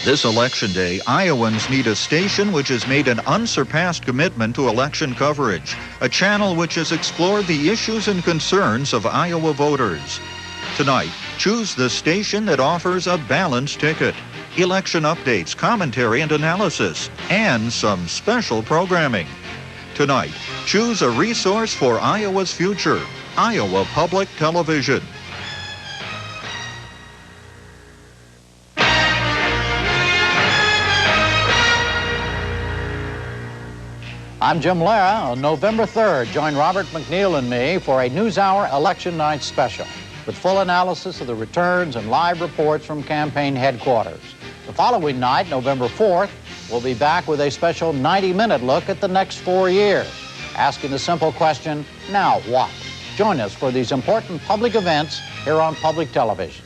This election day, Iowans need a station which has made an unsurpassed commitment to election coverage, a channel which has explored the issues and concerns of Iowa voters. Tonight, choose the station that offers a balanced ticket, election updates, commentary and analysis, and some special programming. Tonight, choose a resource for Iowa's future, Iowa Public Television. I'm Jim Lara. On November 3rd, join Robert McNeil and me for a NewsHour Election Night special with full analysis of the returns and live reports from campaign headquarters. The following night, November 4th, we'll be back with a special 90-minute look at the next 4 years, asking the simple question, now what? Join us for these important public events here on public television.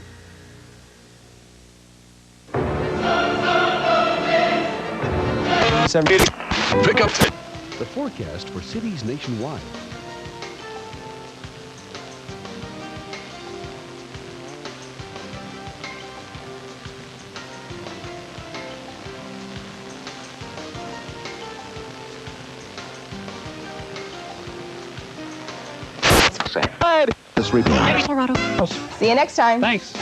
Pick up the forecast for cities nationwide. This report. Colorado. See you next time. Thanks.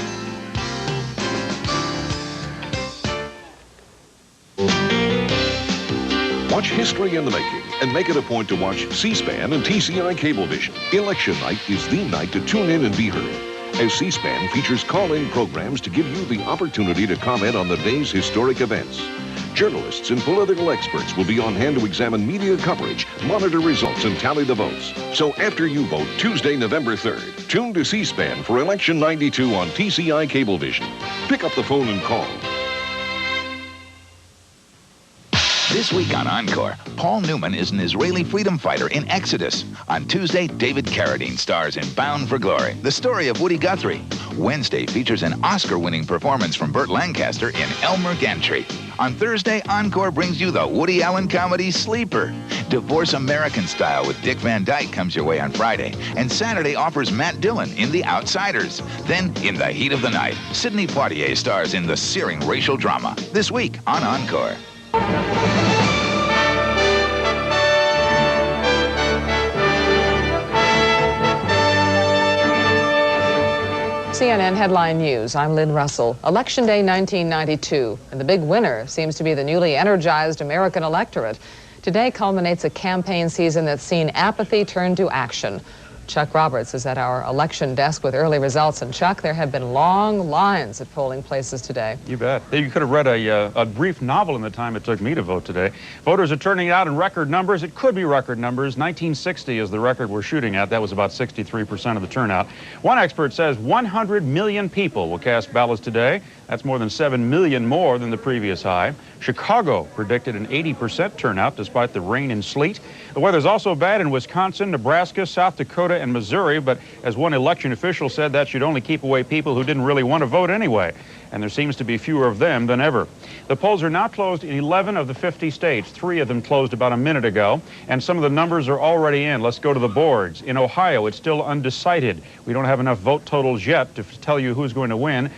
Watch history in the making and make it a point to watch C-SPAN and TCI Cablevision. Election night is the night to tune in and be heard, as C-SPAN features call-in programs to give you the opportunity to comment on the day's historic events. Journalists and political experts will be on hand to examine media coverage, monitor results, and tally the votes. So after you vote Tuesday, November 3rd, tune to C-SPAN for Election 92 on TCI Cablevision. Pick up the phone and call. This week on Encore, Paul Newman is an Israeli freedom fighter in Exodus. On Tuesday, David Carradine stars in Bound for Glory, the story of Woody Guthrie. Wednesday features an Oscar-winning performance from Burt Lancaster in Elmer Gantry. On Thursday, Encore brings you the Woody Allen comedy Sleeper. Divorce American Style with Dick Van Dyke comes your way on Friday. And Saturday offers Matt Dillon in The Outsiders. Then, in the heat of the night, Sidney Poitier stars in the searing racial drama. This week on Encore. CNN Headline News. I'm Lynn Russell. Election Day 1992, and the big winner seems to be the newly energized American electorate. Today culminates a campaign season that's seen apathy turn to action. Chuck Roberts is at our election desk with early results. And Chuck, there have been long lines at polling places today. You bet. You could have read a brief novel in the time it took me to vote today. Voters are turning out in record numbers. It could be record numbers. 1960 is the record we're shooting at. That was about 63% of the turnout. One expert says 100 million people will cast ballots today. That's more than 7 million more than the previous high. Chicago predicted an 80% turnout despite the rain and sleet. The weather's also bad in Wisconsin, Nebraska, South Dakota, and Missouri, but as one election official said, that should only keep away people who didn't really want to vote anyway. And there seems to be fewer of them than ever. The polls are now closed in 11 of the 50 states. 3 of them closed about a minute ago, and some of the numbers are already in. Let's go to the boards. In Ohio, it's still undecided. We don't have enough vote totals yet to tell you who's going to win.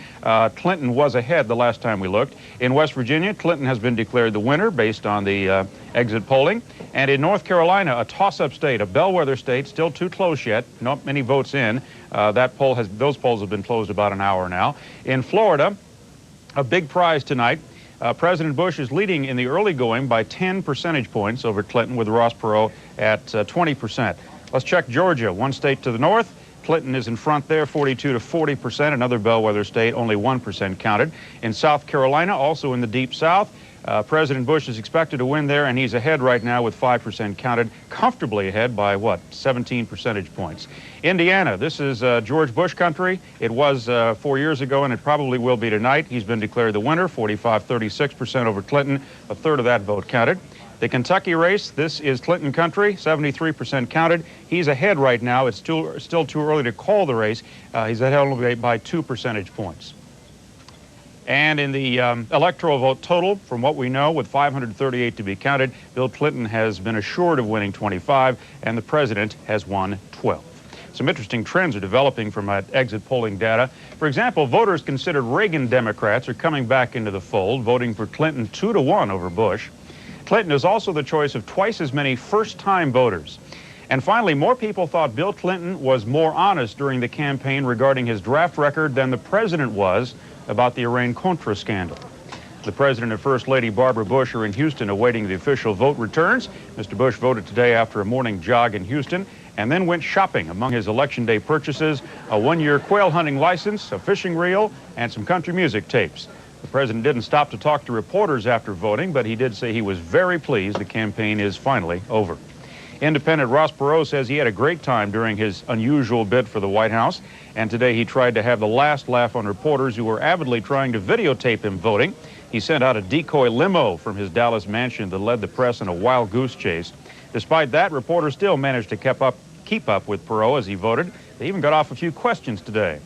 Clinton was ahead the last time we looked. In West Virginia, Clinton has been declared the winner based on the exit polling. And in North Carolina, a toss-up state, a bellwether state, still too close yet, not many votes in. Those polls have been closed about an hour now. In Florida, a big prize tonight. President Bush is leading in the early going by 10 percentage points over Clinton, with Ross Perot at 20%. Let's check Georgia, one state to the north. Clinton is in front there, 42 to 40%. Another bellwether state, only 1% counted. In South Carolina, also in the deep south, President Bush is expected to win there, and he's ahead right now with 5% counted, comfortably ahead by, 17 percentage points. Indiana, this is George Bush country. It was 4 years ago, and it probably will be tonight. He's been declared the winner, 36% over Clinton. A third of that vote counted. The Kentucky race, this is Clinton country, 73% counted. He's ahead right now. It's still too early to call the race. He's ahead only by 2 percentage points. And in the electoral vote total, from what we know, with 538 to be counted, Bill Clinton has been assured of winning 25, and the president has won 12. Some interesting trends are developing from that exit polling data. For example, voters considered Reagan Democrats are coming back into the fold, voting for Clinton 2-1 over Bush. Clinton is also the choice of twice as many first-time voters. And finally, more people thought Bill Clinton was more honest during the campaign regarding his draft record than the president was about the Iran-Contra scandal. The President and First Lady Barbara Bush are in Houston awaiting the official vote returns. Mr. Bush voted today after a morning jog in Houston and then went shopping. Among his Election Day purchases, a one-year quail hunting license, a fishing reel, and some country music tapes. The President didn't stop to talk to reporters after voting, but he did say he was very pleased the campaign is finally over. Independent Ross Perot says he had a great time during his unusual bid for the White House, and today he tried to have the last laugh on reporters who were avidly trying to videotape him voting. He sent out a decoy limo from his Dallas mansion that led the press in a wild goose chase. Despite that, reporters still managed to keep up with Perot as he voted. They even got off a few questions today.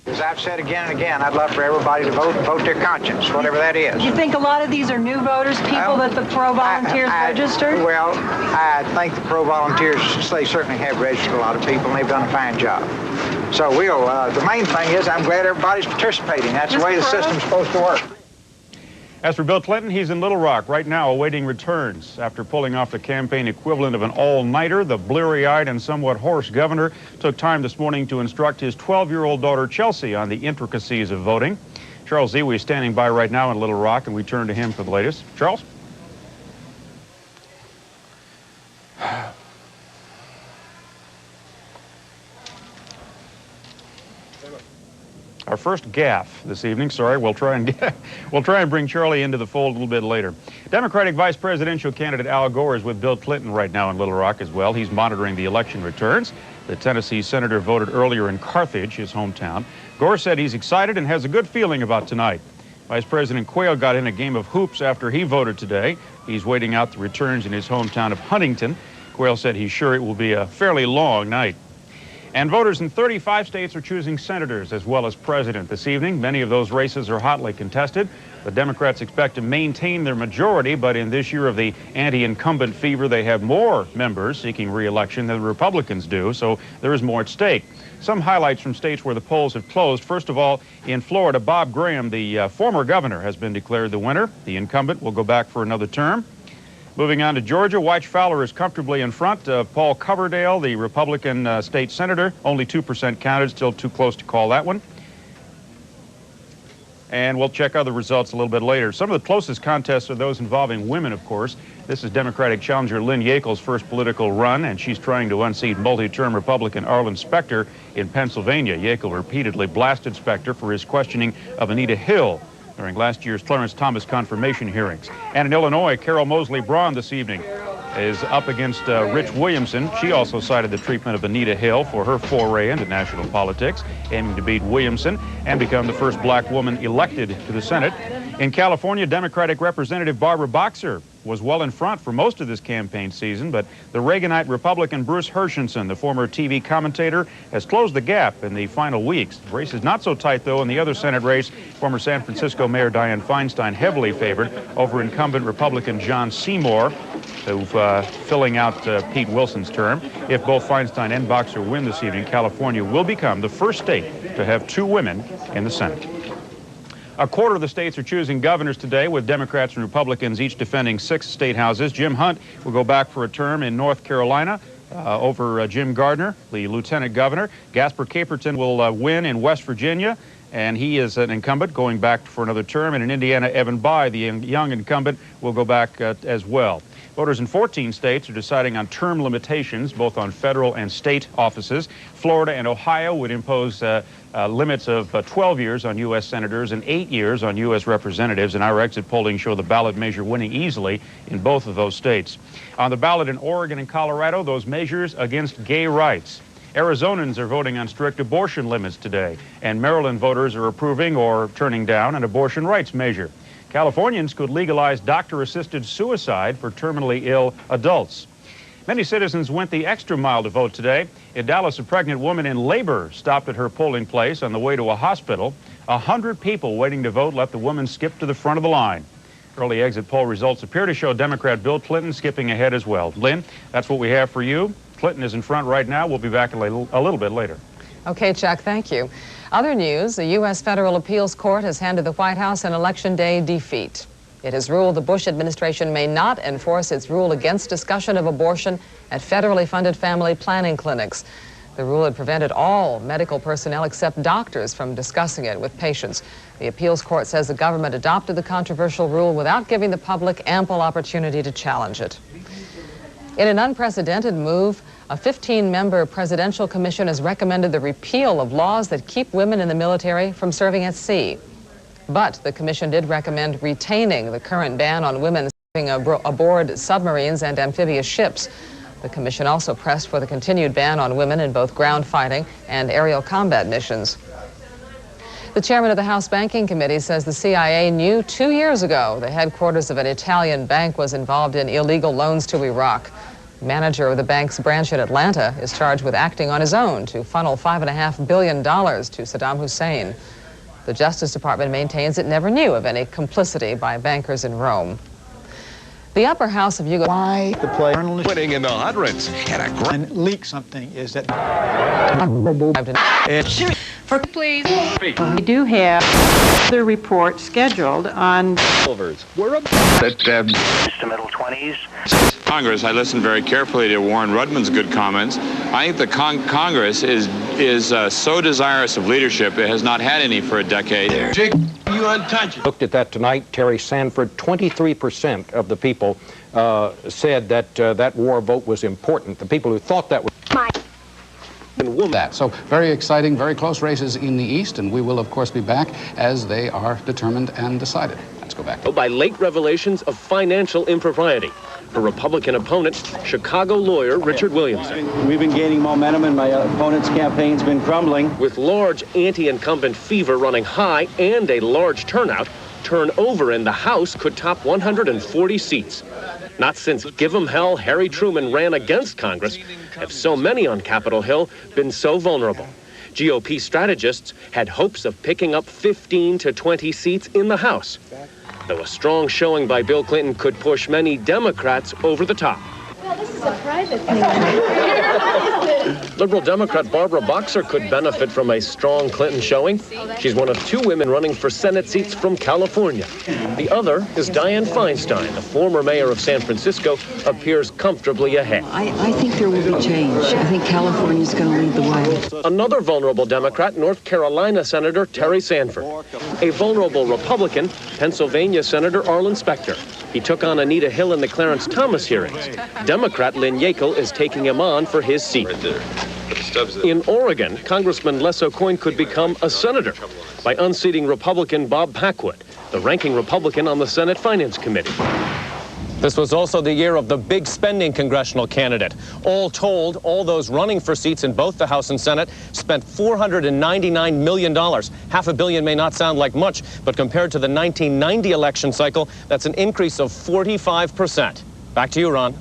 As I've said again and again, I'd love for everybody to vote their conscience, whatever that is. You think a lot of these are new voters, people that the pro-volunteers registered? Well, I think the pro-volunteers, they certainly have registered a lot of people, and they've done a fine job. So the main thing is I'm glad everybody's participating. That's the way the system's supposed to work. As for Bill Clinton, he's in Little Rock right now awaiting returns. After pulling off the campaign equivalent of an all-nighter, the bleary-eyed and somewhat hoarse governor took time this morning to instruct his 12-year-old daughter Chelsea on the intricacies of voting. Charles Zewey is standing by right now in Little Rock, and we turn to him for the latest. Charles? Our first gaffe this evening. Sorry, we'll try and bring Charlie into the fold a little bit later. Democratic vice presidential candidate Al Gore is with Bill Clinton right now in Little Rock as well. He's monitoring the election returns. The Tennessee senator voted earlier in Carthage, his hometown. Gore said he's excited and has a good feeling about tonight. Vice President Quayle got in a game of hoops after he voted today. He's waiting out the returns in his hometown of Huntington. Quayle said he's sure it will be a fairly long night. And voters in 35 states are choosing senators as well as president this evening. Many of those races are hotly contested. The Democrats expect to maintain their majority, but in this year of the anti-incumbent fever, they have more members seeking re-election than the Republicans do, so there is more at stake. Some highlights from states where the polls have closed. First of all, in Florida, Bob Graham, the former governor, has been declared the winner. The incumbent will go back for another term. Moving on to Georgia, Wyche Fowler is comfortably in front of Paul Coverdale, the Republican state senator. Only 2% counted, still too close to call that one. And we'll check other results a little bit later. Some of the closest contests are those involving women, of course. This is Democratic challenger Lynn Yackel's first political run, and she's trying to unseat multi-term Republican Arlen Specter in Pennsylvania. Yackel repeatedly blasted Specter for his questioning of Anita Hill during last year's Clarence Thomas confirmation hearings. And in Illinois, Carol Mosley Braun this evening is up against Rich Williamson. She also cited the treatment of Anita Hill for her foray into national politics, aiming to beat Williamson and become the first black woman elected to the Senate. In California, Democratic Representative Barbara Boxer was well in front for most of this campaign season, but the Reaganite Republican Bruce Hershenson, the former TV commentator, has closed the gap in the final weeks. The race is not so tight, though, in the other Senate race. Former San Francisco Mayor Dianne Feinstein heavily favored over incumbent Republican John Seymour, who's filling out Pete Wilson's term. If both Feinstein and Boxer win this evening, California will become the first state to have 2 women in the Senate. A quarter of the states are choosing governors today, with Democrats and Republicans each defending 6 state houses. Jim Hunt will go back for a term in North Carolina over Jim Gardner, the lieutenant governor. Gasper Caperton will win in West Virginia, and he is an incumbent going back for another term. And in Indiana, Evan Bayh, the young incumbent, will go back as well. Voters in 14 states are deciding on term limitations, both on federal and state offices. Florida and Ohio would impose limits of 12 years on U.S. senators and 8 years on U.S. representatives, and our exit polling show the ballot measure winning easily in both of those states. On the ballot in Oregon and Colorado, those measures against gay rights. Arizonans are voting on strict abortion limits today, and Maryland voters are approving or turning down an abortion rights measure. Californians could legalize doctor-assisted suicide for terminally ill adults. Many citizens went the extra mile to vote today. In Dallas, a pregnant woman in labor stopped at her polling place on the way to a hospital. 100 people waiting to vote let the woman skip to the front of the line. Early exit poll results appear to show Democrat Bill Clinton skipping ahead as well. Lynn, that's what we have for you. Clinton is in front right now. We'll be back a little bit later. Okay, Chuck, thank you. Other news, the U.S. Federal Appeals Court has handed the White House an Election Day defeat. It has ruled the Bush administration may not enforce its rule against discussion of abortion at federally funded family planning clinics. The rule had prevented all medical personnel except doctors from discussing it with patients. The appeals court says the government adopted the controversial rule without giving the public ample opportunity to challenge it. In an unprecedented move, a 15-member presidential commission has recommended the repeal of laws that keep women in the military from serving at sea. But the commission did recommend retaining the current ban on women serving aboard submarines and amphibious ships. The commission also pressed for the continued ban on women in both ground fighting and aerial combat missions. The chairman of the House Banking Committee says the CIA knew 2 years ago the headquarters of an Italian bank was involved in illegal loans to Iraq. The manager of the bank's branch in Atlanta is charged with acting on his own to funnel $5.5 billion to Saddam Hussein. The Justice Department maintains it never knew of any complicity by bankers in Rome. The upper house of Why the play Winning in the hundreds. and leak something is that Please. We do have the report scheduled on We're up. The middle 20s. Congress, I listened very carefully to Warren Rudman's good comments. I think the Congress is so desirous of leadership, it has not had any for a decade. Jake, you untouchable. Looked at that tonight, Terry Sanford, 23% of the people said that that war vote was important. The people who thought that was... That. So very exciting, very close races in the East, and we will, of course, be back as they are determined and decided. Let's go back. By late revelations of financial impropriety. For Republican opponent, Chicago lawyer Richard Williamson. We've been gaining momentum, and my opponent's campaign's been crumbling. With large anti-incumbent fever running high and a large turnover in the House could top 140 seats. Not since Give 'em Hell Harry Truman ran against Congress have so many on Capitol Hill been so vulnerable. GOP strategists had hopes of picking up 15 to 20 seats in the House, though a strong showing by Bill Clinton could push many Democrats over the top. Well, this is a private thing. Liberal Democrat Barbara Boxer could benefit from a strong Clinton showing. She's one of 2 women running for Senate seats from California. The other is Dianne Feinstein, the former mayor of San Francisco, appears comfortably ahead. I think there will be change. I think California's going to lead the way. Another vulnerable Democrat, North Carolina Senator Terry Sanford. A vulnerable Republican, Pennsylvania Senator Arlen Specter. He took on Anita Hill in the Clarence Thomas hearings. Democrat Lynn Yackel is taking him on for his seat. In Oregon, Congressman Les O'Coin could become a senator by unseating Republican Bob Packwood, the ranking Republican on the Senate Finance Committee. This was also the year of the big spending congressional candidate. All told, all those running for seats in both the House and Senate spent $499 million. $500 million may not sound like much, but compared to the 1990 election cycle, that's an increase of 45%. Back to you, Ron.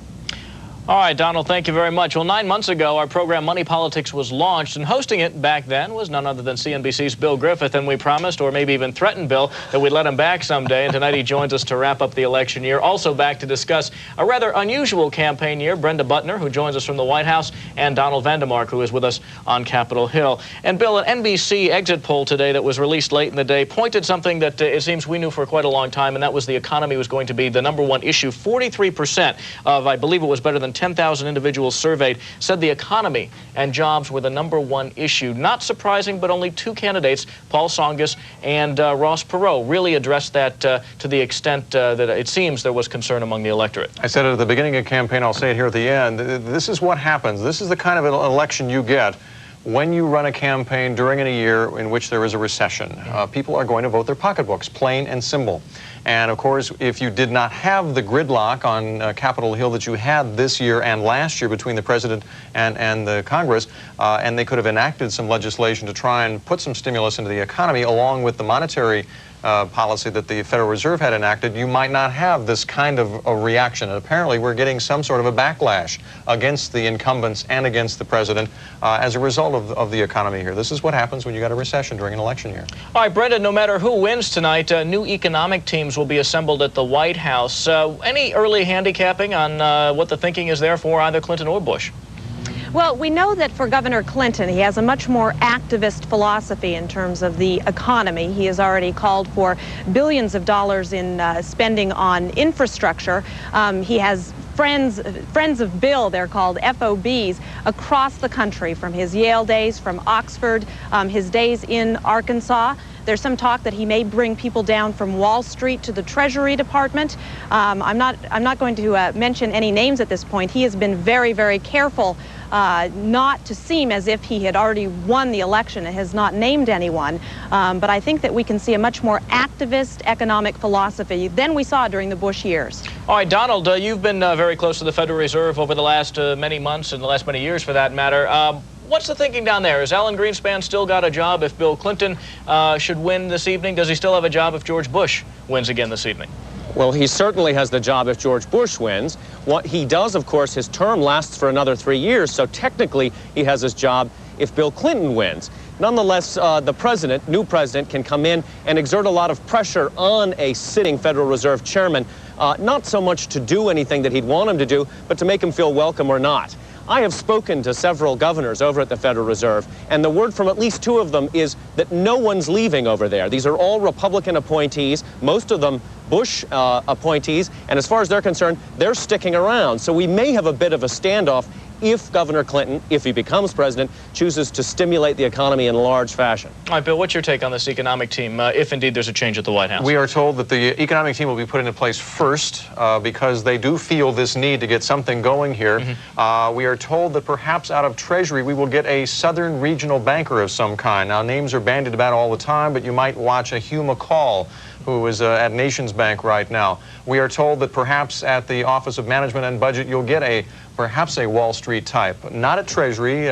All right, Donald, thank you very much. Well, 9 months ago, our program Money Politics was launched, and hosting it back then was none other than CNBC's Bill Griffith, and we promised, or maybe even threatened Bill, that we'd let him back someday, and tonight he joins us to wrap up the election year. Also back to discuss a rather unusual campaign year, Brenda Butner, who joins us from the White House, and Donald Vandermark, who is with us on Capitol Hill. And Bill, an NBC exit poll today that was released late in the day pointed something that it seems we knew for quite a long time, and that was the economy was going to be the #1 issue. 43% of, I believe it was better than 10,000 individuals surveyed, said the economy and jobs were the #1 issue. Not surprising, but only 2 candidates, Paul Tsongas and Ross Perot, really addressed that to the extent that it seems there was concern among the electorate. I said it at the beginning of the campaign, I'll say it here at the end. This is what happens. This is the kind of an election you get when you run a campaign during a year in which there is a recession. People are going to vote their pocketbooks, plain and simple. And of course, if you did not have the gridlock on Capitol Hill that you had this year and last year between the president and the Congress, and they could have enacted some legislation to try and put some stimulus into the economy along with the monetary policy that the Federal Reserve had enacted, you might not have this kind of a reaction. And apparently we're getting some sort of a backlash against the incumbents and against the president as a result of the economy here. This is what happens when you got a recession during an election year. All right, Brenda, no matter who wins tonight, new economic teams will be assembled at the White House. Any early handicapping on what the thinking is there for either Clinton or Bush? Well, we know that for Governor Clinton, he has a much more activist philosophy in terms of the economy. He has already called for billions of dollars in spending on infrastructure. He has friends of Bill, they're called FOBs, across the country, from his Yale days, from Oxford, his days in Arkansas. There's some talk that he may bring people down from Wall Street to the Treasury Department. I'm not going to mention any names at this point. He has been very, very careful not to seem as if he had already won the election and has not named anyone. But I think that we can see a much more activist economic philosophy than we saw during the Bush years. All right, Donald, you've been very close to the Federal Reserve over the last many months and the last many years, for that matter. What's the thinking down there? Has Alan Greenspan still got a job if Bill Clinton should win this evening? Does he still have a job if George Bush wins again this evening? Well, he certainly has the job if George Bush wins. What he does, of course, his term lasts for another 3 years, so technically he has his job if Bill Clinton wins. Nonetheless, the new president, can come in and exert a lot of pressure on a sitting Federal Reserve chairman, not so much to do anything that he'd want him to do, but to make him feel welcome or not. I have spoken to several governors over at the Federal Reserve, and the word from at least 2 of them is that no one's leaving over there. These are all Republican appointees, most of them Bush appointees, and as far as they're concerned, they're sticking around. So we may have a bit of a standoff if Governor Clinton, if he becomes president, chooses to stimulate the economy in large fashion. All right, Bill, what's your take on this economic team, if indeed there's a change at the White House? We are told that the economic team will be put into place first because they do feel this need to get something going here. We are told that perhaps out of Treasury we will get a southern regional banker of some kind. Now, names are bandied about all the time, but you might watch a Hugh McCall, who is at Nations Bank right now. We are told that perhaps at the Office of Management and Budget you'll get perhaps a Wall Street type. Not at Treasury.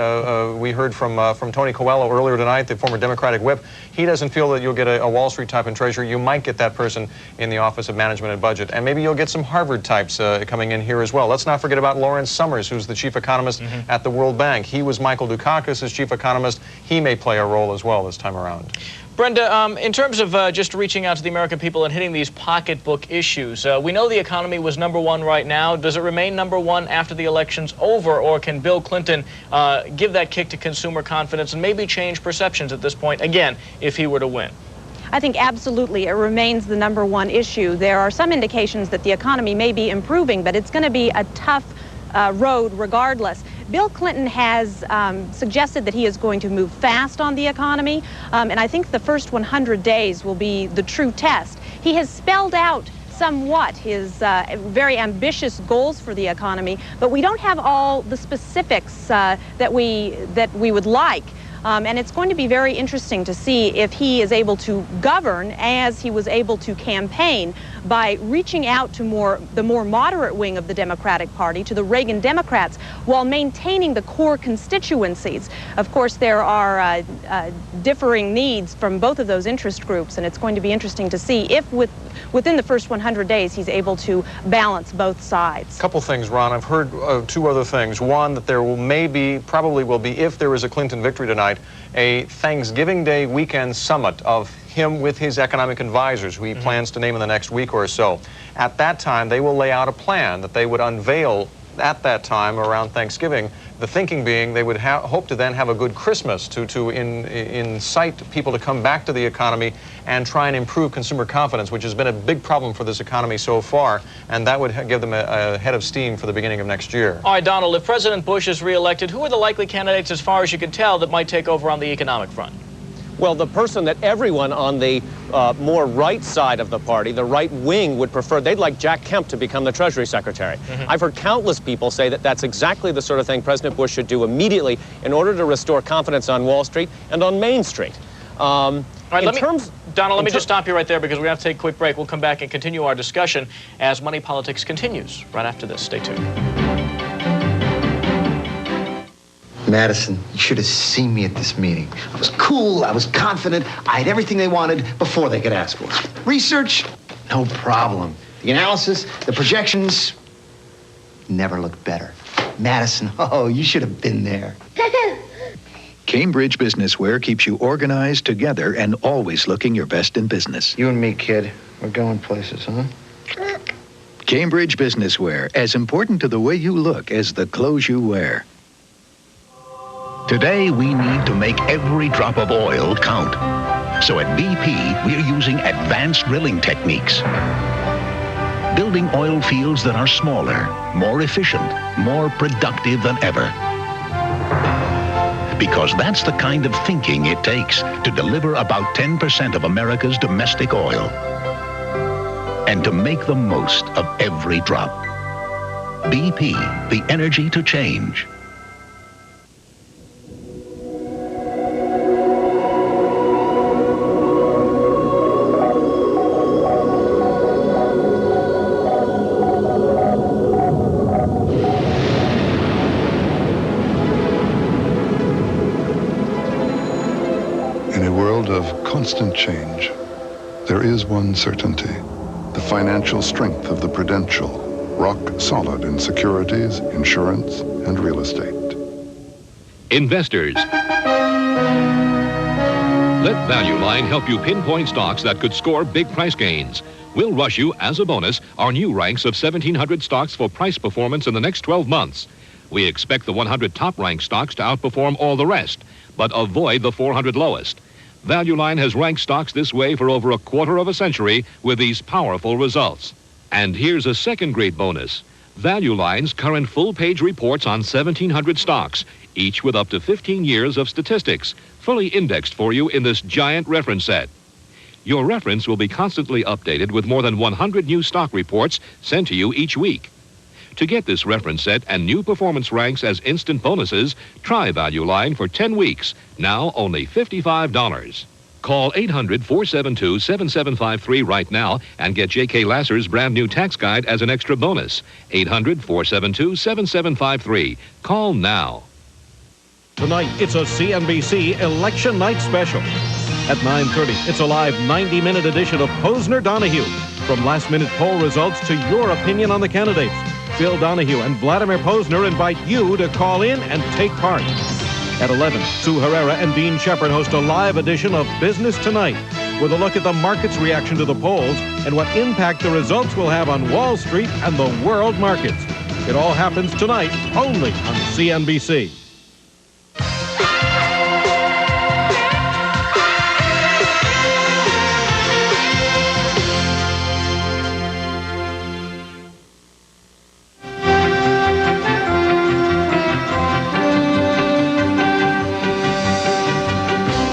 We heard from Tony Coelho earlier tonight, the former Democratic whip. He doesn't feel that you'll get a Wall Street type in Treasury. You might get that person in the Office of Management and Budget. And maybe you'll get some Harvard types coming in here as well. Let's not forget about Lawrence Summers, who's the chief economist at the World Bank. He was Michael Dukakis as chief economist. He may play a role as well this time around. Brenda, in terms of just reaching out to the American people and hitting these pocketbook issues, we know the economy was #1 right now. Does it remain #1 after the election's over, or can Bill Clinton give that kick to consumer confidence and maybe change perceptions at this point, again, if he were to win? I think absolutely it remains the #1 issue. There are some indications that the economy may be improving, but it's going to be a tough road regardless. Bill Clinton has suggested that he is going to move fast on the economy, and I think the first 100 days will be the true test. He has spelled out somewhat his very ambitious goals for the economy, but we don't have all the specifics that we would like. And it's going to be very interesting to see if he is able to govern as he was able to campaign by reaching out to the more moderate wing of the Democratic Party, to the Reagan Democrats, while maintaining the core constituencies. Of course, there are differing needs from both of those interest groups, and it's going to be interesting to see if within the first 100 days he's able to balance both sides. A couple things, Ron. I've heard 2 other things. One, that there probably will be, if there is a Clinton victory tonight, a Thanksgiving Day weekend summit of him with his economic advisors, who he plans to name in the next week or so. At that time, they will lay out a plan that they would unveil at that time around Thanksgiving. The thinking being they would hope to then have a good Christmas to incite people to come back to the economy and try and improve consumer confidence, which has been a big problem for this economy so far, and that would give them a head of steam for the beginning of next year. All right, Donald, if President Bush is reelected, who are the likely candidates, as far as you can tell, that might take over on the economic front? Well, the person that everyone on the more right side of the party, the right wing, would prefer, they'd like Jack Kemp to become the Treasury Secretary. I've heard countless people say that that's exactly the sort of thing President Bush should do immediately in order to restore confidence on Wall Street and on Main Street. All right, Donald, let me just stop you right there because we have to take a quick break. We'll come back and continue our discussion as Money Politics continues right after this. Stay tuned. Madison, you should have seen me at this meeting. I was cool, I was confident, I had everything they wanted before they could ask for it. Research, no problem. The analysis, the projections, never looked better. Madison, oh, you should have been there. Cambridge Businesswear keeps you organized, together, and always looking your best in business. You and me, kid, we're going places, huh? Cambridge Businesswear, as important to the way you look as the clothes you wear. Today, we need to make every drop of oil count. So at BP, we're using advanced drilling techniques. Building oil fields that are smaller, more efficient, more productive than ever. Because that's the kind of thinking it takes to deliver about 10% of America's domestic oil. And to make the most of every drop. BP, the energy to change. In a world of constant change, there is one certainty: the financial strength of the Prudential, rock solid in securities, insurance, and real estate. Investors, let Value Line help you pinpoint stocks that could score big price gains. We'll rush you, as a bonus, our new ranks of 1,700 stocks for price performance in the next 12 months. We expect the 100 top-ranked stocks to outperform all the rest, but avoid the 400 lowest. Value Line has ranked stocks this way for over a quarter of a century with these powerful results. And here's a second great bonus. Value Line's current full-page reports on 1,700 stocks, each with up to 15 years of statistics, fully indexed for you in this giant reference set. Your reference will be constantly updated with more than 100 new stock reports sent to you each week. To get this reference set and new performance ranks as instant bonuses, try Value Line for 10 weeks, now only $55. Call 800-472-7753 right now and get J.K. Lasser's brand new tax guide as an extra bonus. 800-472-7753. Call now. Tonight, it's a CNBC Election Night Special. At 9:30, it's a live 90-minute edition of Posner-Donahue. From last-minute poll results to your opinion on the candidates. Phil Donahue and Vladimir Posner invite you to call in and take part. At 11, Sue Herrera and Dean Shepard host a live edition of Business Tonight with a look at the market's reaction to the polls and what impact the results will have on Wall Street and the world markets. It all happens tonight only on CNBC.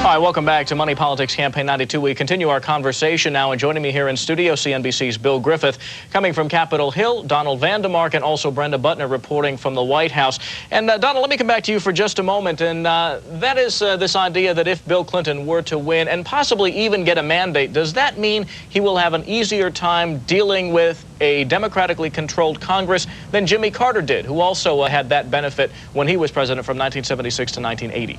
Hi, welcome back to Money Politics Campaign 92. We continue our conversation now, and joining me here in studio, CNBC's Bill Griffith. Coming from Capitol Hill, Donald Vandemark, and also Brenda Butner reporting from the White House. And Donald, let me come back to you for just a moment, and that is this idea that if Bill Clinton were to win and possibly even get a mandate, does that mean he will have an easier time dealing with a democratically controlled Congress than Jimmy Carter did, who also had that benefit when he was president from 1976 to 1980?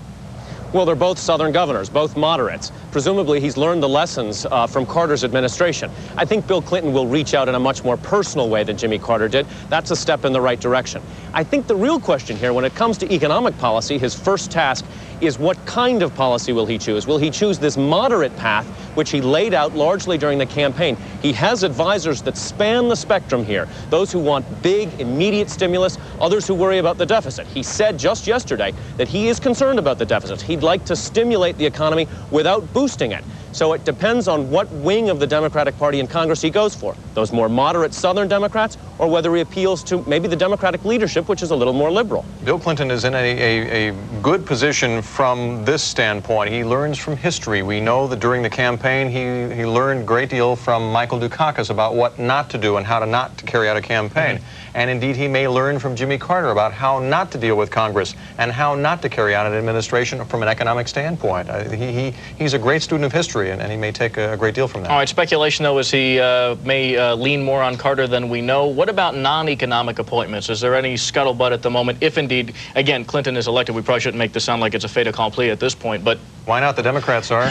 Well, they're both Southern governors, both moderates. Presumably, he's learned the lessons from Carter's administration. I think Bill Clinton will reach out in a much more personal way than Jimmy Carter did. That's a step in the right direction. I think the real question here, when it comes to economic policy, his first task is what kind of policy will he choose? Will he choose this moderate path, which he laid out largely during the campaign? He has advisors that span the spectrum here. Those who want big, immediate stimulus, others who worry about the deficit. He said just yesterday that he is concerned about the deficit. He'd like to stimulate the economy without boosting it. So it depends on what wing of the Democratic Party in Congress he goes for. Those more moderate Southern Democrats, or whether he appeals to maybe the Democratic leadership, which is a little more liberal. Bill Clinton is in a good position from this standpoint. He learns from history. We know that during the campaign he learned a great deal from Michael Dukakis about what not to do and how to not to carry out a campaign. And indeed, he may learn from Jimmy Carter about how not to deal with Congress and how not to carry out an administration from an economic standpoint. He's a great student of history, and he may take a great deal from that. All right, speculation, though, is he may lean more on Carter than we know. What about non-economic appointments? Is there any scuttlebutt at the moment? If indeed, again, Clinton is elected, we probably shouldn't make this sound like it's a fait accompli at this point, but Why not? The Democrats are.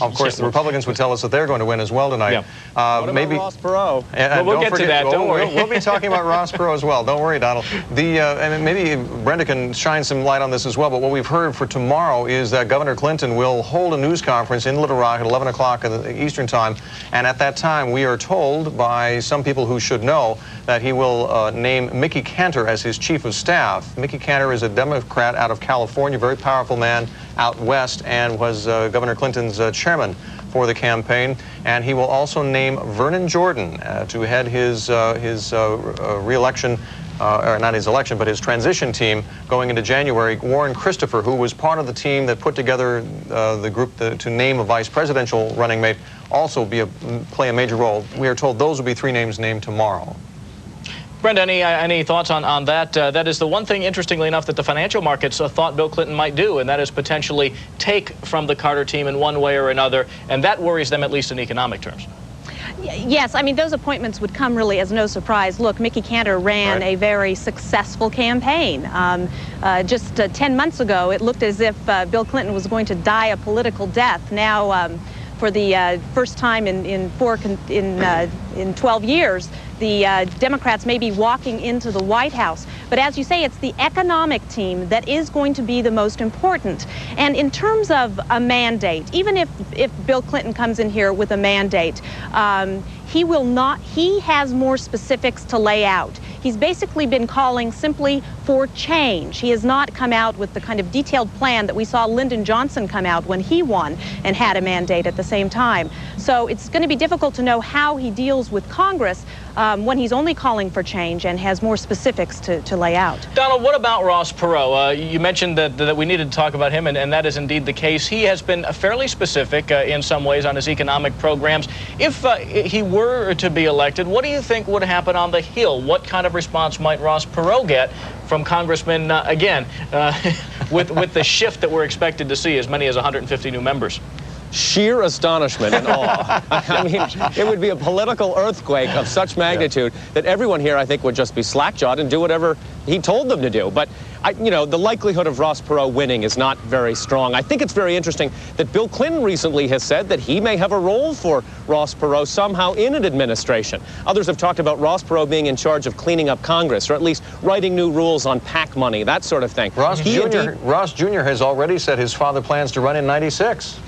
Of course, the Republicans would tell us that they're going to win as well tonight. Yeah. What about Ross Perot? We'll get to that. Don't worry. We'll be talking about Ross Perot as well. Don't worry, Donald. And maybe Brenda can shine some light on this as well. But what we've heard for tomorrow is that Governor Clinton will hold a news conference in Little Rock at 11 o'clock Eastern Time. And at that time, we are told by some people who should know that he will name Mickey Cantor as his chief of staff. Mickey Cantor is a Democrat out of California, very powerful man out west, and was Governor Clinton's chairman for the campaign. And he will also name Vernon Jordan to head his re-election, or not his election, but his transition team going into January. Warren Christopher, who was part of the team that put together the group to name a vice presidential running mate, also play a major role. We are told those will be 3 names named tomorrow. Brenda, any thoughts on that? That is the one thing, interestingly enough, that the financial markets thought Bill Clinton might do, and that is potentially take from the Carter team in one way or another, and that worries them, at least in economic terms. Yes, I mean, those appointments would come really as no surprise. Look, Mickey Cantor ran a very successful campaign. Just 10 months ago, it looked as if Bill Clinton was going to die a political death. Now, for the first time in 12 years, the Democrats may be walking into the White House. But as you say, it's the economic team that is going to be the most important. And in terms of a mandate, even if Bill Clinton comes in here with a mandate, he has more specifics to lay out. He's basically been calling simply for change. He has not come out with the kind of detailed plan that we saw Lyndon Johnson come out when he won and had a mandate at the same time. So it's going to be difficult to know how he deals with Congress when he's only calling for change and has more specifics to lay out. Donald, what about Ross Perot? You mentioned that we needed to talk about him, and that is indeed the case. He has been fairly specific in some ways on his economic programs. If he were to be elected, what do you think would happen on the Hill? What kind of response might Ross Perot get from congressmen, again, with the shift that we're expected to see, as many as 150 new members? Sheer astonishment and awe. I mean, it would be a political earthquake of such magnitude that everyone here, I think, would just be slack-jawed and do whatever he told them to do. But, you know, the likelihood of Ross Perot winning is not very strong. I think it's very interesting that Bill Clinton recently has said that he may have a role for Ross Perot somehow in an administration. Others have talked about Ross Perot being in charge of cleaning up Congress, or at least writing new rules on PAC money, that sort of thing. Ross Jr. has already said his father plans to run in '96.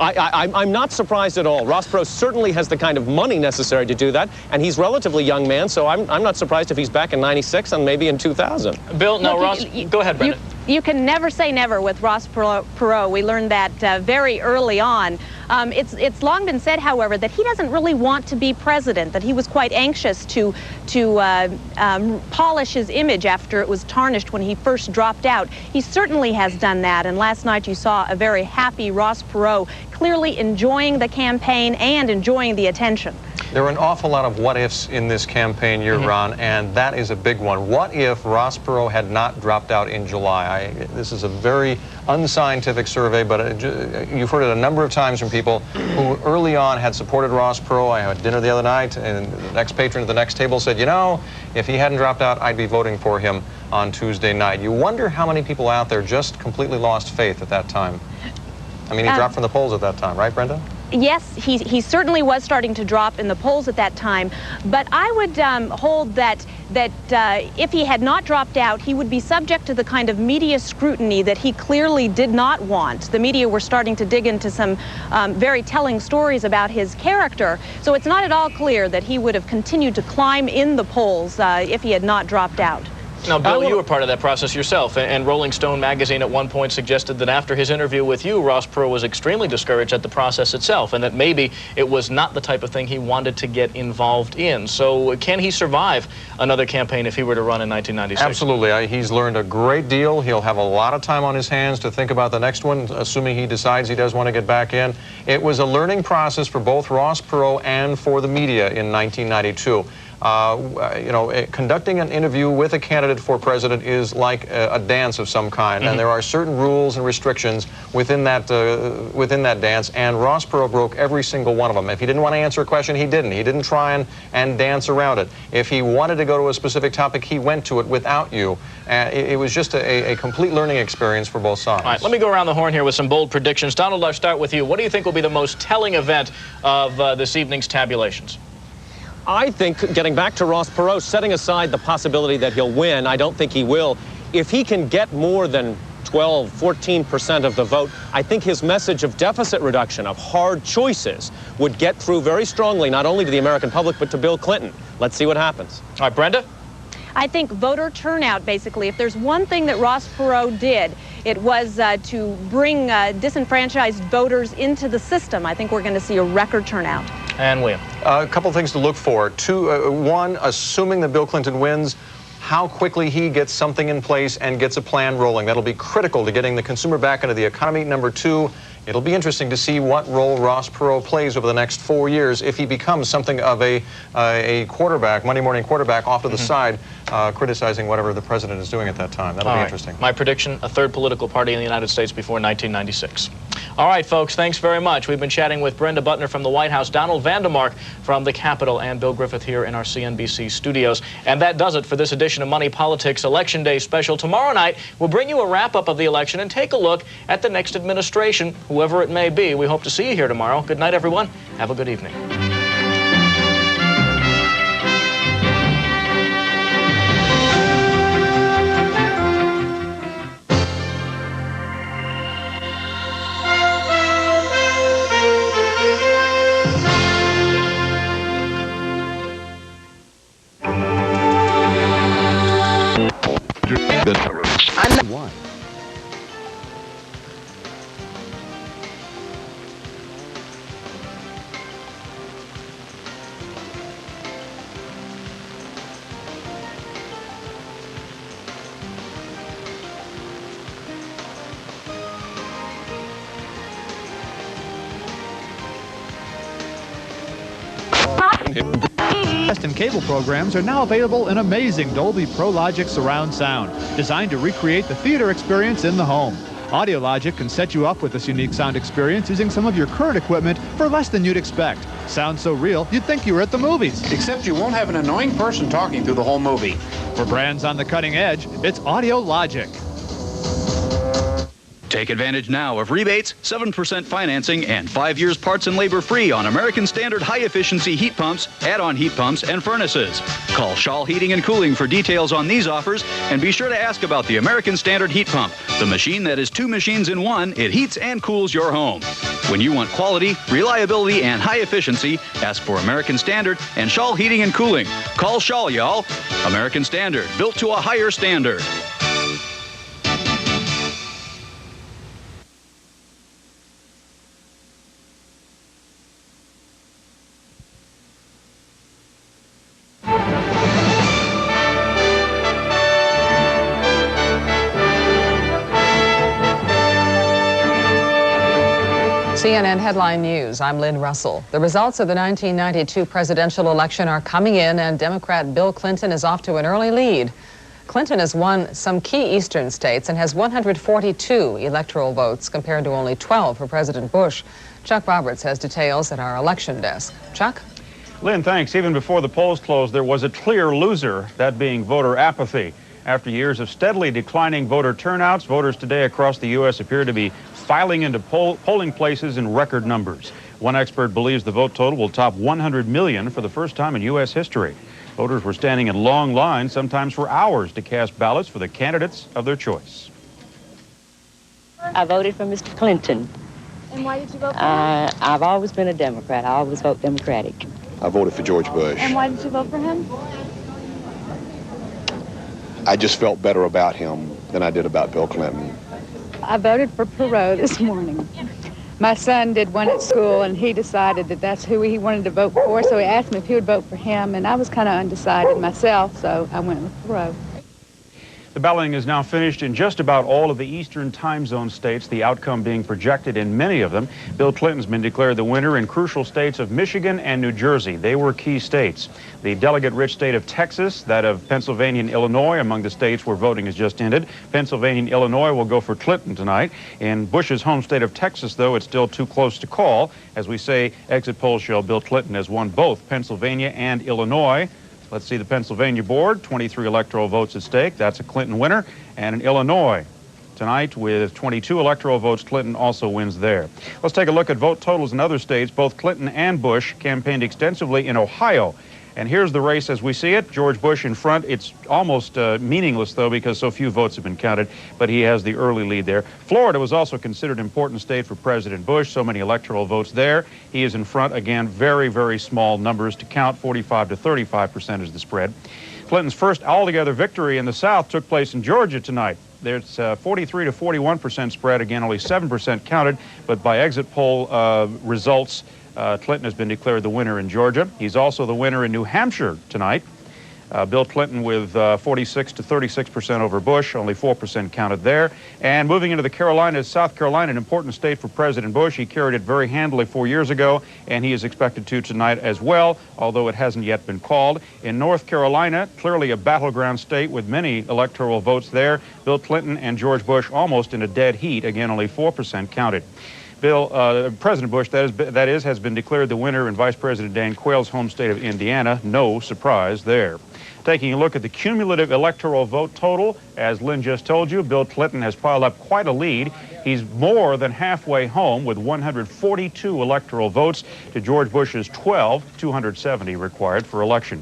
I'm not surprised at all. Ross Perot certainly has the kind of money necessary to do that, and he's a relatively young man, so I'm not surprised if he's back in '96 and maybe in 2000. Bill, no, Look, Ross, go ahead, Brenda. You can never say never with Ross Perot. We learned that very early on. It's long been said, however, that he doesn't really want to be president, that he was quite anxious to polish his image after it was tarnished when he first dropped out. He certainly has done that, and last night you saw a very happy Ross Perot, clearly enjoying the campaign and enjoying the attention. There are an awful lot of what-ifs in this campaign year, Ron, and that is a big one. What if Ross Perot had not dropped out in July? This is a very unscientific survey, but you've heard it a number of times from people who early on had supported Ross Perot. I had dinner the other night, and the next patron at the next table said, you know, if he hadn't dropped out, I'd be voting for him on Tuesday night. You wonder how many people out there just completely lost faith at that time. I mean, he dropped from the polls at that time, right, Brenda? Yes, he certainly was starting to drop in the polls at that time, but I would hold that if he had not dropped out, he would be subject to the kind of media scrutiny that he clearly did not want. The media were starting to dig into some very telling stories about his character, so it's not at all clear that he would have continued to climb in the polls if he had not dropped out. Now, Bill, you were part of that process yourself, and Rolling Stone magazine at one point suggested that after his interview with you, Ross Perot was extremely discouraged at the process itself, and that maybe it was not the type of thing he wanted to get involved in. So can he survive another campaign if he were to run in 1996? Absolutely. He's learned a great deal. He'll have a lot of time on his hands to think about the next one, assuming he decides he does want to get back in. It was a learning process for both Ross Perot and for the media in 1992. You know, conducting an interview with a candidate for president is like a dance of some kind, and there are certain rules and restrictions within that dance, and Ross Perot broke every single one of them. If he didn't want to answer a question, he didn't. He didn't try and dance around it. If he wanted to go to a specific topic, he went to it without you. It was just a complete learning experience for both sides. All right, let me go around the horn here with some bold predictions. Donald, I'll start with you. What do you think will be the most telling event of this evening's tabulations? I think, getting back to Ross Perot, setting aside the possibility that he'll win, I don't think he will. If he can get more than 12, 14% of the vote, I think his message of deficit reduction, of hard choices, would get through very strongly, not only to the American public, but to Bill Clinton. Let's see what happens. All right, Brenda? I think voter turnout, basically. If there's one thing that Ross Perot did, it was to bring disenfranchised voters into the system. I think we're going to see a record turnout. And William? A couple things to look for. One, assuming that Bill Clinton wins, how quickly he gets something in place and gets a plan rolling. That'll be critical to getting the consumer back into the economy. Number two, it'll be interesting to see what role Ross Perot plays over the next 4 years if he becomes something of a quarterback, Monday morning quarterback off to the side, criticizing whatever the president is doing at that time. That'll be interesting. My prediction, a third political party in the United States before 1996. All right, folks, thanks very much. We've been chatting with Brenda Butner from the White House, Donald Vandermark from the Capitol, and Bill Griffith here in our CNBC studios. And that does it for this edition of Money Politics Election Day Special. Tomorrow night, we'll bring you a wrap-up of the election and take a look at the next administration, whoever it may be. We hope to see you here tomorrow. Good night, everyone. Have a good evening. I'm one. And cable programs are now available in amazing Dolby Pro Logic surround sound, designed to recreate the theater experience in the home. Audiologic can set you up with this unique sound experience using some of your current equipment for less than you'd expect. Sounds so real, you'd think you were at the movies. Except you won't have an annoying person talking through the whole movie. For brands on the cutting edge, it's Audiologic. Take advantage now of rebates, 7% financing, and 5 years parts and labor free on American Standard high-efficiency heat pumps, add-on heat pumps, and furnaces. Call Shaw Heating and Cooling for details on these offers, and be sure to ask about the American Standard heat pump, the machine that is two machines in one. It heats and cools your home. When you want quality, reliability, and high efficiency, ask for American Standard and Shaw Heating and Cooling. Call Shaw, y'all. American Standard, built to a higher standard. CNN Headline News. I'm Lynn Russell. The results of the 1992 presidential election are coming in, and Democrat Bill Clinton is off to an early lead. Clinton has won some key eastern states and has 142 electoral votes compared to only 12 for President Bush. Chuck Roberts has details at our election desk. Chuck? Lynn, thanks. Even before the polls closed, there was a clear loser, that being voter apathy. After years of steadily declining voter turnouts, voters today across the U.S. appear to be filing into polling places in record numbers. One expert believes the vote total will top 100 million for the first time in U.S. history. Voters were standing in long lines, sometimes for hours, to cast ballots for the candidates of their choice. I voted for Mr. Clinton. And why did you vote for him? I've always been a Democrat. I always vote Democratic. I voted for George Bush. And why did you vote for him? I just felt better about him than I did about Bill Clinton. I voted for Perot this morning. My son did one at school, and he decided that that's who he wanted to vote for, so he asked me if he would vote for him, and I was kind of undecided myself, so I went with Perot. The balloting is now finished in just about all of the eastern time zone states, the outcome being projected in many of them. Bill Clinton's been declared the winner in crucial states of Michigan and New Jersey. They were key states. The delegate-rich state of Texas, that of Pennsylvania and Illinois among the states where voting has just ended. Pennsylvania and Illinois will go for Clinton tonight. In Bush's home state of Texas, though, it's still too close to call. As we say, exit polls show Bill Clinton has won both Pennsylvania and Illinois. Let's see the Pennsylvania board, 23 electoral votes at stake. That's a Clinton winner. And in Illinois tonight with 22 electoral votes, Clinton also wins there. Let's take a look at vote totals in other states. Both Clinton and Bush campaigned extensively in Ohio. And here's the race as we see it. George Bush in front. It's almost meaningless, though, because so few votes have been counted, but he has the early lead there. Florida was also considered an important state for President Bush. So many electoral votes there. He is in front. Again, very, very small numbers to count. 45 to 35% is the spread. Clinton's first altogether victory in the South took place in Georgia tonight. There's 43 to 41% spread. Again, only 7% counted, but by exit poll results, Clinton has been declared the winner in Georgia. He's also the winner in New Hampshire tonight. Bill Clinton with 46 to 36% over Bush, only 4% counted there. And moving into the Carolinas, South Carolina, an important state for President Bush. He carried it very handily 4 years ago, and he is expected to tonight as well, although it hasn't yet been called. In North Carolina, clearly a battleground state with many electoral votes there. Bill Clinton and George Bush almost in a dead heat. Again, only 4% counted. President Bush, that is, has been declared the winner in Vice President Dan Quayle's home state of Indiana. No surprise there. Taking a look at the cumulative electoral vote total, as Lynn just told you, Bill Clinton has piled up quite a lead. He's more than halfway home with 142 electoral votes to George Bush's 270 required for election.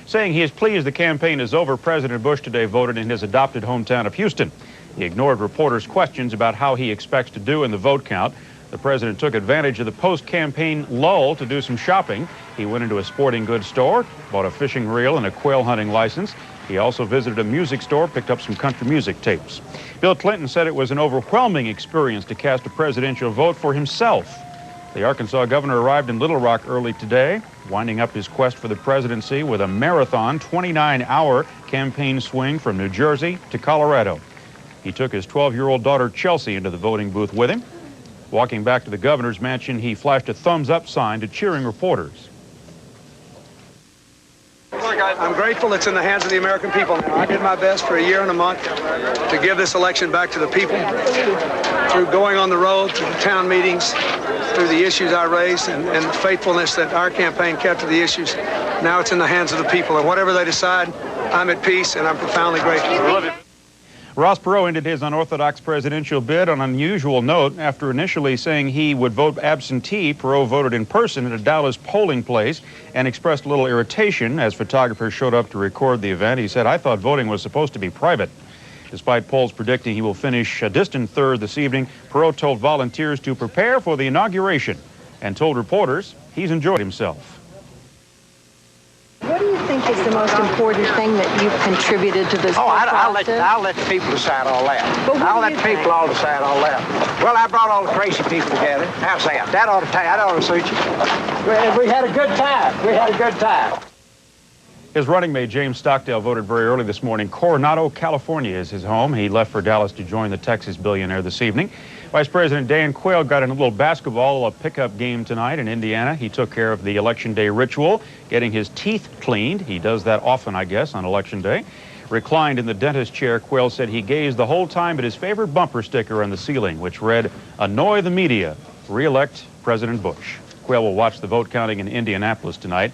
Saying he is pleased the campaign is over, President Bush today voted in his adopted hometown of Houston. He ignored reporters' questions about how he expects to do in the vote count. The president took advantage of the post-campaign lull to do some shopping. He went into a sporting goods store, bought a fishing reel and a quail hunting license. He also visited a music store, picked up some country music tapes. Bill Clinton said it was an overwhelming experience to cast a presidential vote for himself. The Arkansas governor arrived in Little Rock early today, winding up his quest for the presidency with a marathon 29-hour campaign swing from New Jersey to Colorado. He took his 12-year-old daughter, Chelsea, into the voting booth with him. Walking back to the governor's mansion, he flashed a thumbs-up sign to cheering reporters. I'm grateful it's in the hands of the American people now. I did my best for a year and a month to give this election back to the people through going on the road, through the town meetings, through the issues I raised, and the faithfulness that our campaign kept to the issues. Now it's in the hands of the people, and whatever they decide, I'm at peace, and I'm profoundly grateful. Ross Perot ended his unorthodox presidential bid on an unusual note. After initially saying he would vote absentee, Perot voted in person at a Dallas polling place and expressed a little irritation as photographers showed up to record the event. He said, "I thought voting was supposed to be private." Despite polls predicting he will finish a distant third this evening, Perot told volunteers to prepare for the inauguration and told reporters he's enjoyed himself. What do you think is the most important thing that you've contributed to this process? I'll let the people decide all that. I'll let the people all decide all that. Well, I brought all the crazy people together. How's that? That ought to suit you. We had a good time. We had a good time. His running mate, James Stockdale, voted very early this morning. Coronado, California is his home. He left for Dallas to join the Texas billionaire this evening. Vice President Dan Quayle got in a little basketball pickup game tonight in Indiana. He took care of the Election Day ritual, getting his teeth cleaned. He does that often, I guess, on Election Day. Reclined in the dentist chair, Quayle said he gazed the whole time at his favorite bumper sticker on the ceiling, which read, "Annoy the media, re-elect President Bush." Quayle will watch the vote counting in Indianapolis tonight.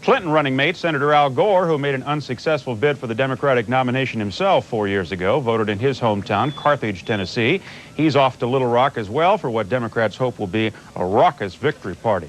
Clinton running mate, Senator Al Gore, who made an unsuccessful bid for the Democratic nomination himself 4 years ago, voted in his hometown, Carthage, Tennessee. He's off to Little Rock as well for what Democrats hope will be a raucous victory party.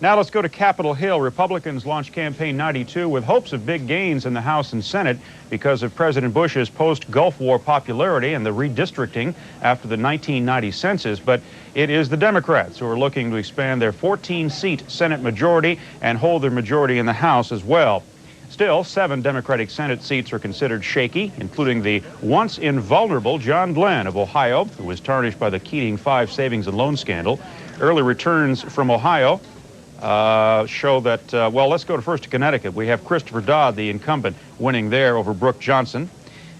Now let's go to Capitol Hill. Republicans launched Campaign 92 with hopes of big gains in the House and Senate because of President Bush's post-Gulf War popularity and the redistricting after the 1990 census. But it is the Democrats who are looking to expand their 14-seat Senate majority and hold their majority in the House as well. Still, 7 Democratic Senate seats are considered shaky, including the once invulnerable John Glenn of Ohio, who was tarnished by the Keating 5 savings and loan scandal. Early returns from Ohio show that, well, let's go first to Connecticut. We have Christopher Dodd, the incumbent, winning there over Brooke Johnson.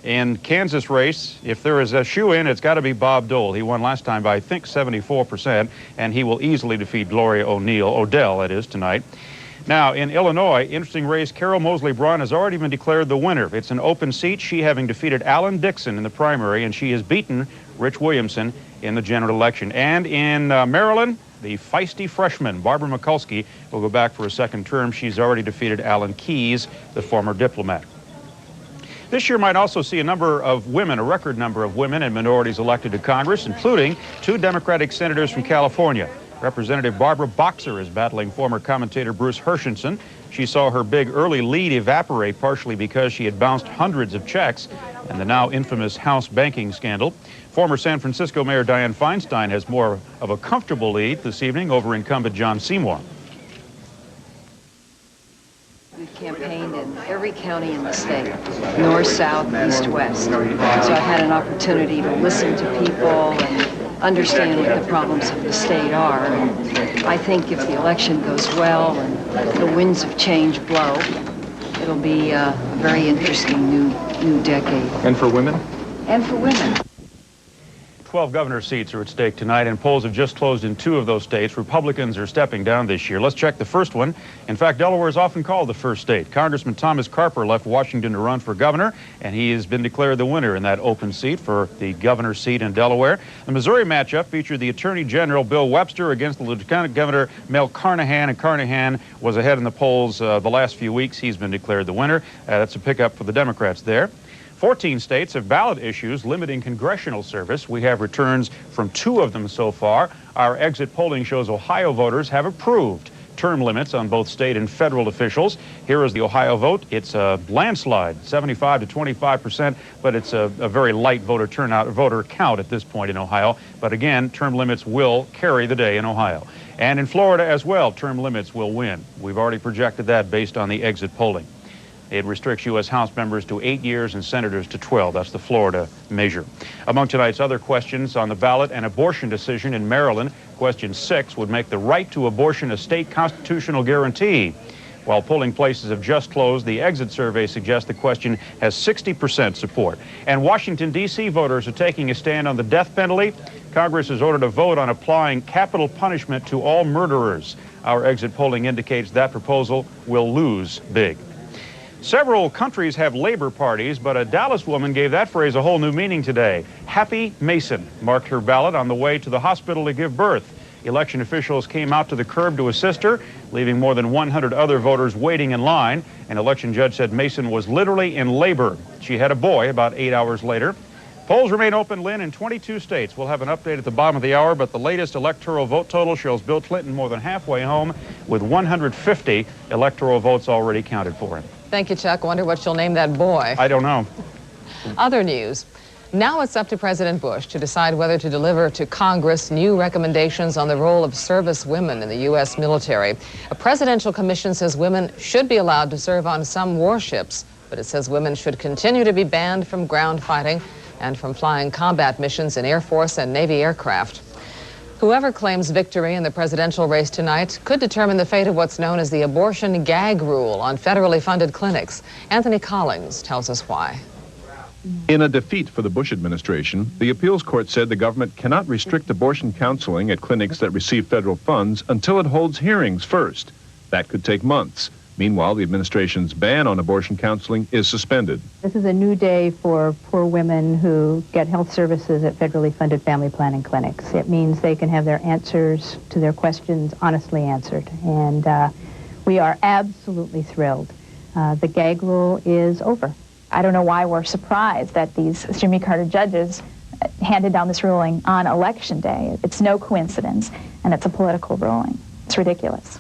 In Kansas race, if there is a shoe-in, it's got to be Bob Dole. He won last time by, I think, 74%, and he will easily defeat Gloria Odell, that is, tonight. Now, in Illinois, interesting race, Carol Mosley Braun has already been declared the winner. It's an open seat, she having defeated Alan Dixon in the primary, and she has beaten Rich Williamson in the general election. And in Maryland, the feisty freshman, Barbara Mikulski, will go back for a second term. She's already defeated Alan Keyes, the former diplomat. This year might also see a number of women, a record number of women and minorities elected to Congress, including 2 Democratic senators from California. Representative Barbara Boxer is battling former commentator Bruce Hershenson. She saw her big early lead evaporate, partially because she had bounced hundreds of checks and the now infamous House banking scandal. Former San Francisco Mayor Dianne Feinstein has more of a comfortable lead this evening over incumbent John Seymour. We've campaigned in every county in the state, north, south, east, west. So I've had an opportunity to listen to people and understand what the problems of the state are. And I think if the election goes well and the winds of change blow, it'll be a very interesting new decade. And for women? And for women. 12 governor seats are at stake tonight, and polls have just closed in 2 of those states. Republicans are stepping down this year. Let's check the first one. In fact, Delaware is often called the first state. Congressman Thomas Carper left Washington to run for governor, and he has been declared the winner in that open seat for the governor's seat in Delaware. The Missouri matchup featured the Attorney General Bill Webster against the Lieutenant Governor Mel Carnahan, and Carnahan was ahead in the polls the last few weeks. He's been declared the winner. That's a pickup for the Democrats there. 14 states have ballot issues limiting congressional service. We have returns from 2 of them so far. Our exit polling shows Ohio voters have approved term limits on both state and federal officials. Here is the Ohio vote. It's a landslide, 75 to 25%, but it's a very light voter count at this point in Ohio. But again, term limits will carry the day in Ohio. And in Florida as well, term limits will win. We've already projected that based on the exit polling. It restricts U.S. House members to 8 years and senators to 12. That's the Florida measure. Among tonight's other questions on the ballot, an abortion decision in Maryland. Question 6 would make the right to abortion a state constitutional guarantee. While polling places have just closed, the exit survey suggests the question has 60% support. And Washington, D.C. voters are taking a stand on the death penalty. Congress has ordered a vote on applying capital punishment to all murderers. Our exit polling indicates that proposal will lose big. Several countries have labor parties, but a Dallas woman gave that phrase a whole new meaning today. Happy Mason marked her ballot on the way to the hospital to give birth. Election officials came out to the curb to assist her, leaving more than 100 other voters waiting in line. An election judge said Mason was literally in labor. She had a boy about 8 hours later. Polls remain open, Lynn, in 22 states. We'll have an update at the bottom of the hour, but the latest electoral vote total shows Bill Clinton more than halfway home with 150 electoral votes already counted for him. Thank you, Chuck. Wonder what you'll name that boy. I don't know. Other news. Now it's up to President Bush to decide whether to deliver to Congress new recommendations on the role of service women in the U.S. military. A presidential commission says women should be allowed to serve on some warships, but it says women should continue to be banned from ground fighting and from flying combat missions in Air Force and Navy aircraft. Whoever claims victory in the presidential race tonight could determine the fate of what's known as the abortion gag rule on federally funded clinics. Anthony Collins tells us why. In a defeat for the Bush administration, the appeals court said the government cannot restrict abortion counseling at clinics that receive federal funds until it holds hearings first. That could take months. Meanwhile, the administration's ban on abortion counseling is suspended. This is a new day for poor women who get health services at federally funded family planning clinics. It means they can have their answers to their questions honestly answered. And we are absolutely thrilled. The gag rule is over. I don't know why we're surprised that these Jimmy Carter judges handed down this ruling on Election Day. It's no coincidence, and it's a political ruling. It's ridiculous.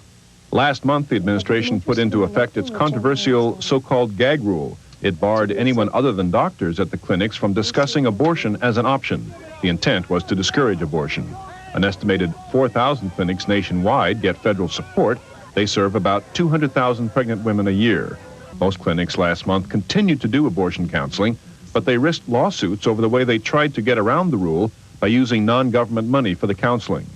Last month, the administration put into effect its controversial so-called gag rule. It barred anyone other than doctors at the clinics from discussing abortion as an option. The intent was to discourage abortion. An estimated 4,000 clinics nationwide get federal support. They serve about 200,000 pregnant women a year. Most clinics last month continued to do abortion counseling, but they risked lawsuits over the way they tried to get around the rule by using non-government money for the counseling.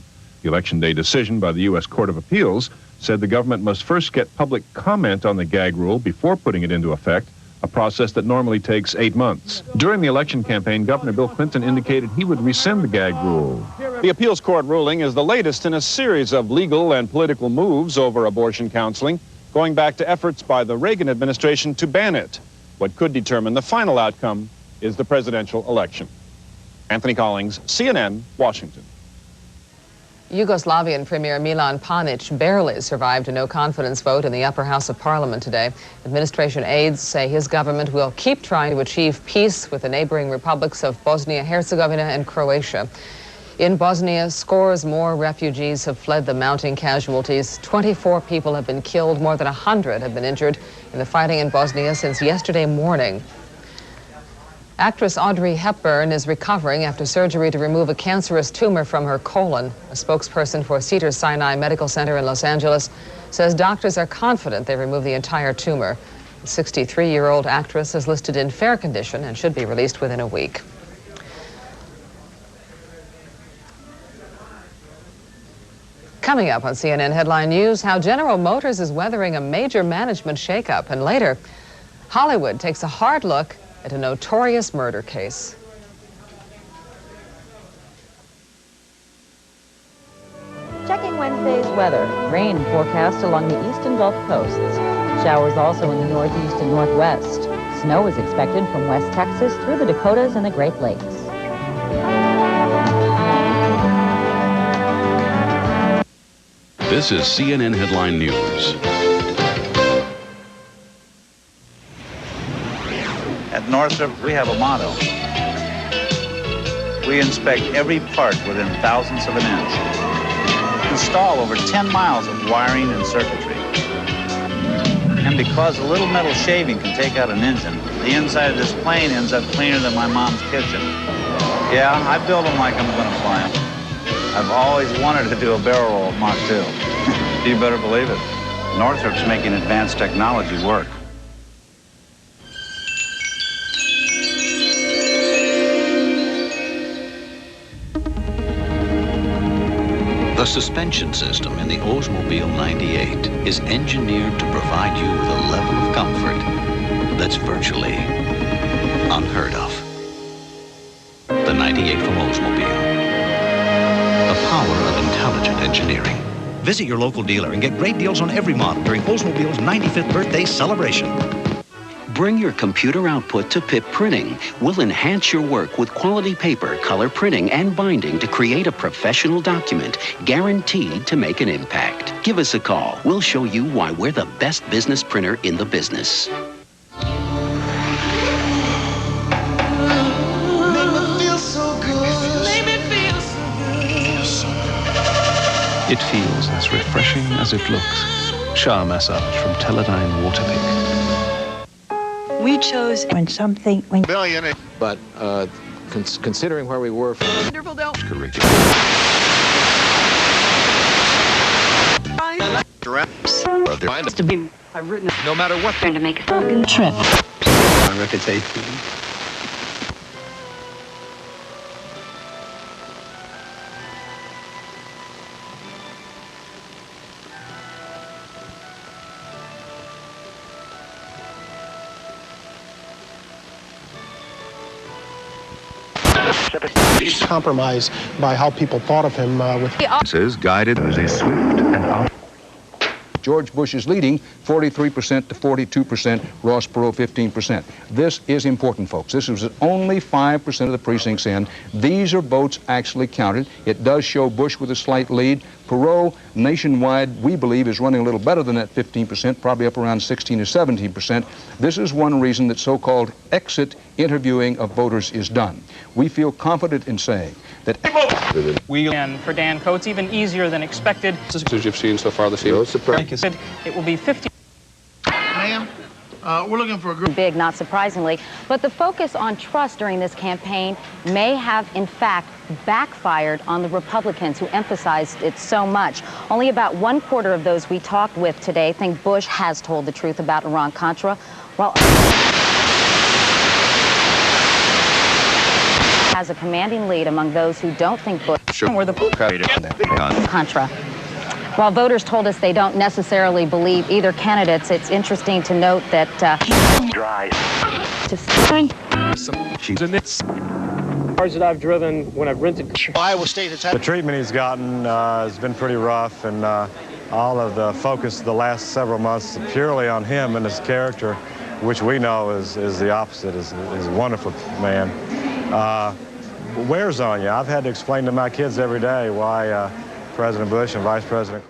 The Election Day decision by the U.S. Court of Appeals said the government must first get public comment on the gag rule before putting it into effect. a process that normally takes 8 months. During the election campaign, Governor Bill Clinton indicated he would rescind the gag rule. The appeals court ruling is the latest in a series of legal and political moves over abortion counseling, going back to efforts by the Reagan administration to ban it. What could determine the final outcome is the presidential election. Anthony Collings, CNN, Washington. Yugoslavian Premier Milan Panic barely survived a no-confidence vote in the upper house of parliament today. Administration aides say his government will keep trying to achieve peace with the neighboring republics of Bosnia-Herzegovina and Croatia. In Bosnia, scores more refugees have fled the mounting casualties. 24 people have been killed, more than 100 have been injured in the fighting in Bosnia since yesterday morning. Actress Audrey Hepburn is recovering after surgery to remove a cancerous tumor from her colon. A spokesperson for Cedars-Sinai Medical Center in Los Angeles says doctors are confident they removed the entire tumor. The 63-year-old actress is listed in fair condition and should be released within a week. Coming up on CNN Headline News, how General Motors is weathering a major management shakeup. And later, Hollywood takes a hard look at a notorious murder case. Checking Wednesday's weather. Rain forecast along the eastern Gulf coasts. Showers also in the northeast and northwest. Snow is expected from West Texas through the Dakotas and the Great Lakes. This is CNN Headline News. At Northrop, we have a motto. We inspect every part within thousandths of an inch. Install over 10 miles of wiring and circuitry. And because a little metal shaving can take out an engine, the inside of this plane ends up cleaner than my mom's kitchen. Yeah, I build them like I'm going to fly them. I've always wanted to do a barrel roll at Mach 2. You better believe it. Northrop's making advanced technology work. The suspension system in the Oldsmobile 98 is engineered to provide you with a level of comfort that's virtually unheard of. The 98 from Oldsmobile. The power of intelligent engineering. Visit your local dealer and get great deals on every model during Oldsmobile's 95th birthday celebration. Bring your computer output to PIP Printing. We'll enhance your work with quality paper, color printing, and binding to create a professional document guaranteed to make an impact. Give us a call. We'll show you why we're the best business printer in the business. It feels as refreshing as it looks. Shower massage from Teledyne Waterpick. We chose when something when but considering where we were from I've written no matter what trying to make a fucking trip. My reputation. He's compromised by how people thought of him with Guided as a swift and out. George Bush is leading 43% to 42%, Ross Perot 15%. This is important, folks. This was only 5% of the precincts in. These are votes actually counted. It does show Bush with a slight lead. Perot, nationwide, we believe, is running a little better than that 15%, probably up around 16 or 17%. This is one reason that so-called exit interviewing of voters is done. We feel confident in saying that and for Dan Coates, even easier than expected. As you've seen so far this evening. No surprise. It will be 50. Ma'am, we're looking for a group. Big, not surprisingly. But the focus on trust during this campaign may have, in fact, backfired on the Republicans who emphasized it so much. Only about 1/4 of those we talked with today think Bush has told the truth about Iran-Contra, while has a commanding lead among those who don't think Bush were the Contra. While voters told us they don't necessarily believe either candidates, it's interesting to note that She's in this. Cars that I've driven when I've rented. Iowa State has had the treatment he's gotten has been pretty rough, and all of the focus the last several months purely on him and his character, which we know is the opposite. Is a wonderful man. Wears on you. I've had to explain to my kids every day why President Bush and Vice President